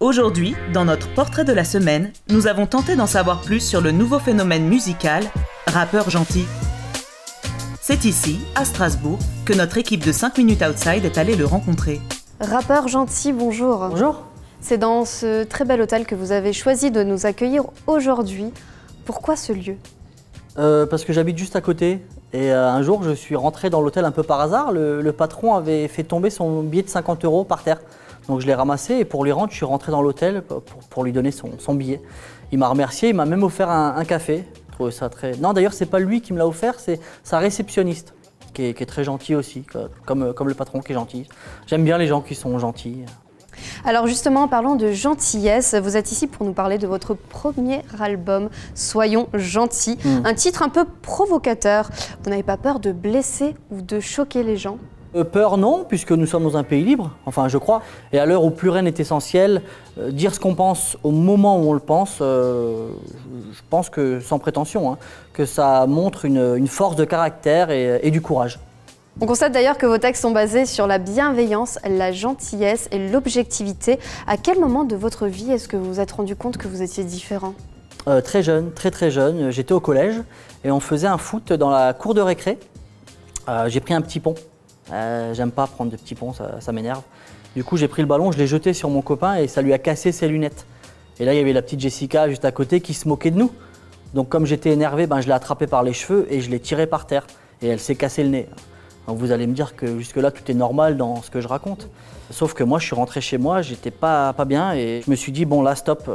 Aujourd'hui, dans notre portrait de la semaine, nous avons tenté d'en savoir plus sur le nouveau phénomène musical, rappeur gentil. C'est ici, à Strasbourg, que notre équipe de 5 minutes outside est allée le rencontrer. Rappeur gentil, bonjour. Bonjour. C'est dans ce très bel hôtel que vous avez choisi de nous accueillir aujourd'hui. Pourquoi ce lieu? Parce que j'habite juste à côté. Et un jour, je suis rentré dans l'hôtel un peu par hasard. Le patron avait fait tomber son billet de 50 € par terre. Donc je l'ai ramassé et pour lui rendre, je suis rentré dans l'hôtel pour lui donner son billet. Il m'a remercié, il m'a même offert un café. Je trouvais ça très... Non, d'ailleurs, c'est pas lui qui me l'a offert, c'est sa réceptionniste, qui est très gentille aussi, comme le patron qui est gentil. J'aime bien les gens qui sont gentils. Alors justement, en parlant de gentillesse, vous êtes ici pour nous parler de votre premier album, Soyons gentils. Un titre un peu provocateur. Vous n'avez pas peur de blesser ou de choquer les gens? Peur non, puisque nous sommes dans un pays libre, enfin je crois. Et à l'heure où plus rien n'est essentiel, dire ce qu'on pense au moment où on le pense, je pense que, sans prétention, hein, que ça montre une force de caractère et du courage. On constate d'ailleurs que vos textes sont basés sur la bienveillance, la gentillesse et l'objectivité. À quel moment de votre vie est-ce que vous vous êtes rendu compte que vous étiez différent? Très jeune, très jeune. J'étais au collège et on faisait un foot dans la cour de récré. J'ai pris un petit pont. J'aime pas prendre de petits ponts, ça m'énerve. Du coup, j'ai pris le ballon, je l'ai jeté sur mon copain et ça lui a cassé ses lunettes. Et là, il y avait la petite Jessica juste à côté qui se moquait de nous. Donc comme j'étais énervé, je l'ai attrapée par les cheveux et je l'ai tirée par terre. Et elle s'est cassé le nez. Donc vous allez me dire que jusque-là, tout est normal dans ce que je raconte. Sauf que moi, je suis rentré chez moi, j'étais pas bien et je me suis dit, bon là, stop,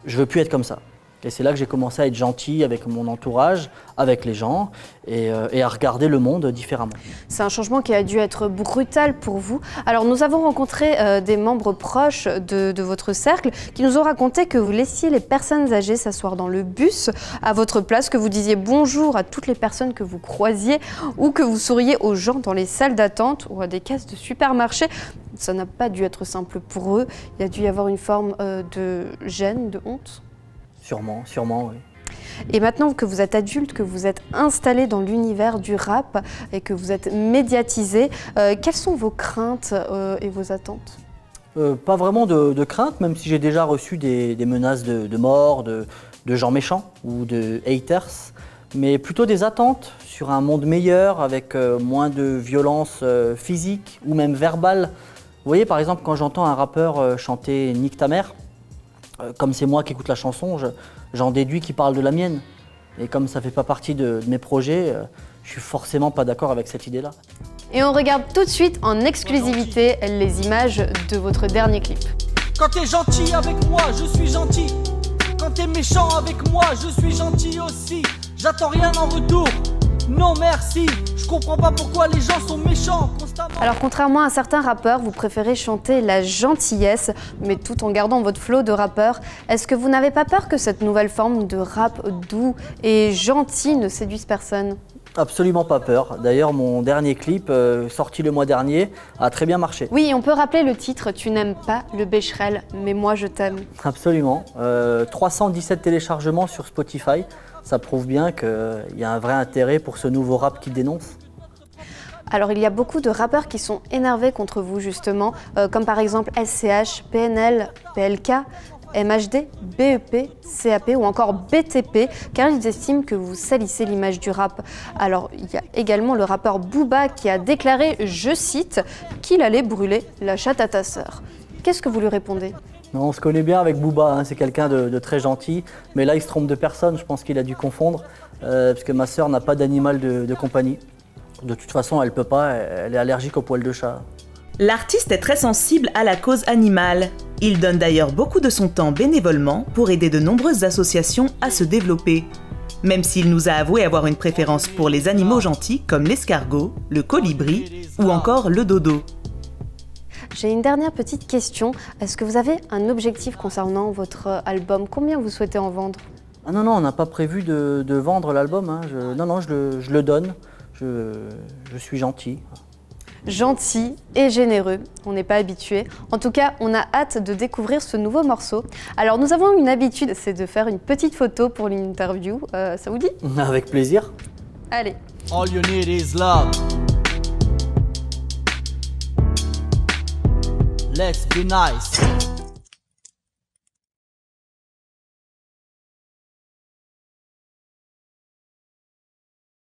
je veux plus être comme ça. Et c'est là que j'ai commencé à être gentil avec mon entourage, avec les gens et à regarder le monde différemment. C'est un changement qui a dû être brutal pour vous. Alors nous avons rencontré des membres proches de votre cercle qui nous ont raconté que vous laissiez les personnes âgées s'asseoir dans le bus à votre place, que vous disiez bonjour à toutes les personnes que vous croisiez ou que vous souriez aux gens dans les salles d'attente ou à des caisses de supermarché. Ça n'a pas dû être simple pour eux. Il a dû y avoir une forme de gêne, de honte. Sûrement, oui. Et maintenant que vous êtes adulte, que vous êtes installé dans l'univers du rap et que vous êtes médiatisé, quelles sont vos craintes et vos attentes? Pas vraiment de crainte, même si j'ai déjà reçu des menaces de mort, de gens méchants ou de haters, mais plutôt des attentes sur un monde meilleur avec moins de violence physique ou même verbale. Vous voyez, par exemple, quand j'entends un rappeur chanter « Nique ta mère », comme c'est moi qui écoute la chanson, j'en déduis qu'il parle de la mienne. Et comme ça ne fait pas partie de mes projets, je suis forcément pas d'accord avec cette idée-là. Et on regarde tout de suite en exclusivité les images de votre dernier clip. Quand t'es gentil avec moi, je suis gentil. Quand t'es méchant avec moi, je suis gentil aussi. J'attends rien en retour. Non merci, je comprends pas pourquoi les gens sont méchants constamment. Alors contrairement à certains rappeurs, vous préférez chanter la gentillesse, mais tout en gardant votre flow de rappeur. Est-ce que vous n'avez pas peur que cette nouvelle forme de rap doux et gentil ne séduise personne? Absolument pas peur. D'ailleurs, mon dernier clip, sorti le mois dernier, a très bien marché. Oui, on peut rappeler le titre « Tu n'aimes pas le Becherel, mais moi je t'aime ». Absolument. 317 téléchargements sur Spotify. Ça prouve bien qu'il y a un vrai intérêt pour ce nouveau rap qui dénonce. Alors il y a beaucoup de rappeurs qui sont énervés contre vous justement, comme par exemple SCH, PNL, PLK, MHD, BEP, CAP ou encore BTP, car ils estiment que vous salissez l'image du rap. Alors il y a également le rappeur Booba qui a déclaré, je cite, qu'il allait brûler la chatte à ta sœur. Qu'est-ce que vous lui répondez? Non, on se connaît bien avec Booba, hein, c'est quelqu'un de très gentil, mais là il se trompe de personne, je pense qu'il a dû confondre, parce que ma sœur n'a pas d'animal de compagnie. De toute façon, elle peut pas, elle est allergique aux poils de chat. L'artiste est très sensible à la cause animale. Il donne d'ailleurs beaucoup de son temps bénévolement pour aider de nombreuses associations à se développer. Même s'il nous a avoué avoir une préférence pour les animaux gentils comme l'escargot, le colibri ou encore le dodo. J'ai une dernière petite question. Est-ce que vous avez un objectif concernant votre album? Combien vous souhaitez en vendre? Ah non, on n'a pas prévu de vendre l'album. Hein. Je le donne. Je suis gentil. Gentil et généreux, on n'est pas habitué. En tout cas, on a hâte de découvrir ce nouveau morceau. Alors nous avons une habitude, c'est de faire une petite photo pour l'interview. Ça vous dit? Avec plaisir. Allez. All you need is love. let's be nice.